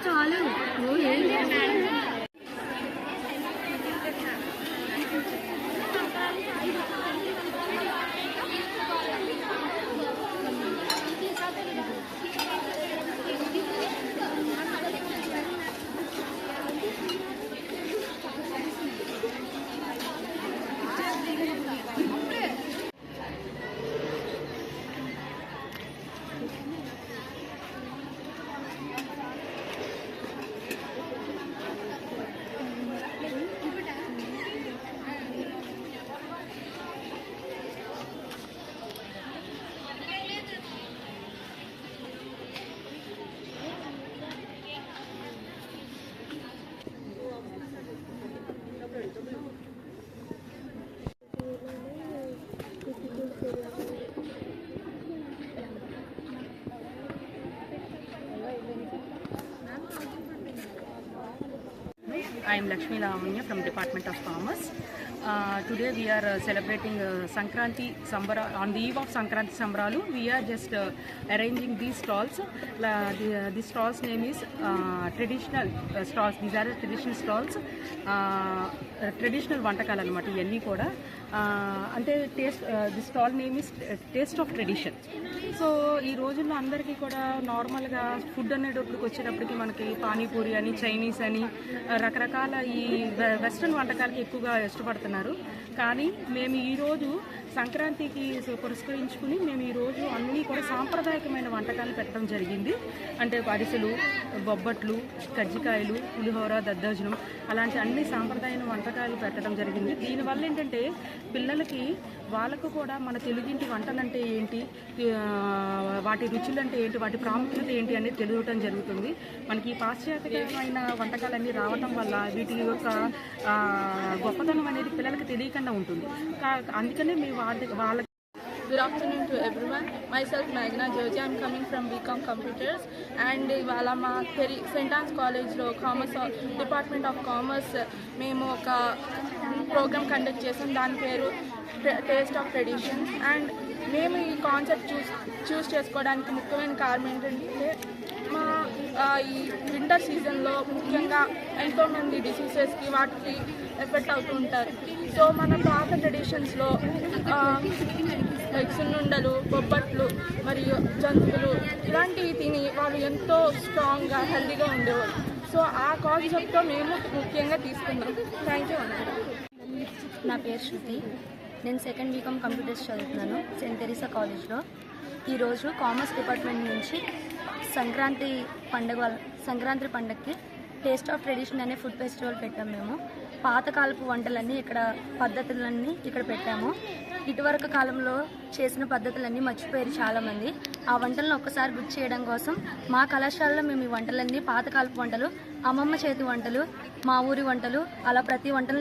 చాలు I am Lakshmi Lavanya from Department of Commerce. Today we are celebrating Sankranti Sambara. On the eve of Sankranti Sambaralu, we are just arranging these stalls. The stalls name is traditional stalls. These are traditional stalls. Traditional వంటకాలు అన్నమాట ఇవన్నీ కూడా అంటే taste the stall name is taste of tradition. So ఈ రోజుల్లో అందరికీ కూడా నార్మల్గా ఫుడ్ అనేటప్పటికి వచ్చేటప్పటికి మనకి పానీపూరి అని చైనీస్ అని రకరకాల ఈ వెస్ట్రన్ వంటకాలకి ఎక్కువగా ఇష్టపడుతున్నారు. కానీ మేము ఈరోజు సంక్రాంతికి పురస్కరించుకుని మేము ఈరోజు అన్నీ కూడా సాంప్రదాయకమైన వంటకాలు పెట్టడం జరిగింది. అంటే అరిసెలు, బొబ్బట్లు, కజ్జికాయలు, పులిహోర, దద్దోజనం అలాంటి అన్ని సాంప్రదాయ వంటకాలు పెట్టడం జరిగింది. దీనివల్ల ఏంటంటే పిల్లలకి వాళ్ళకు కూడా మన తెలుగింటి వంటలంటే ఏంటి, వాటి రుచులంటే ఏంటి, వాటి ప్రాముఖ్యత ఏంటి అనేది తెలియటం జరుగుతుంది. మనకి పాశ్చాత్యమైన వంటకాలన్నీ రావటం వల్ల వీటి యొక్క గొప్పతనం అనేది పిల్లలకి తెలియకుండా ఉంటుంది. అందుకనే మేము వాళ్ళకి Good afternoon to everyone. Myself Meghna Joji. I am coming from BCom Computers and ఇవాళ మా సెయింట్ ఆన్స్ కాలేజ్లో కామర్స్ డిపార్ట్మెంట్ ఆఫ్ కామర్స్ మేము ఒక ప్రోగ్రామ్ కండక్ట్ చేసాం. దాని పేరు టేస్ట్ ఆఫ్ ట్రెడిషన్స్. అండ్ మేము ఈ కాన్సెప్ట్ చూస్ చేసుకోవడానికి ముఖ్యమైన కారణం ఏంటంటే మా ఈ వింటర్ సీజన్లో ముఖ్యంగా ఎంతోమంది డిసీజెస్కి వాటికి ఎఫెక్ట్ అవుతూ ఉంటారు. సో మన పాత ట్రెడిషన్స్లో సున్నుండలు, బొబ్బట్లు మరియు జంతువులు ఇలాంటివి తిని వాళ్ళు ఎంతో స్ట్రాంగ్గా హెల్తీగా ఉండేవారు. సో ఆ కాన్సెప్ట్తో మేము ముఖ్యంగా తీసుకున్నాం. థ్యాంక్ యూ అన్నారు. నా పేరు శృతి. నేను సెకండ్ బీకామ్ కంప్యూటర్స్ చదువుతున్నాను సెయింట్ తెరీసా కాలేజ్లో. ఈరోజు కామర్స్ డిపార్ట్మెంట్ నుంచి సంక్రాంతి పండగకి టేస్ట్ ఆఫ్ ట్రెడిషన్ అనే ఫుడ్ ఫెస్టివల్ పెట్టాము. మేము పాతకాలపు వంటలన్నీ పద్ధతులన్నీ ఇక్కడ పెట్టాము. ఇటువరకు కాలంలో చేసిన పద్ధతులన్నీ మర్చిపోయారు చాలామంది. ఆ వంటలను ఒక్కసారి గుర్తు చేయడం కోసం మా కళాశాలలో మేము ఈ వంటలన్నీ పాతకాలపు వంటలు, అమ్మమ్మ చేతి వంటలు, మా ఊరి వంటలు అలా ప్రతి వంటలు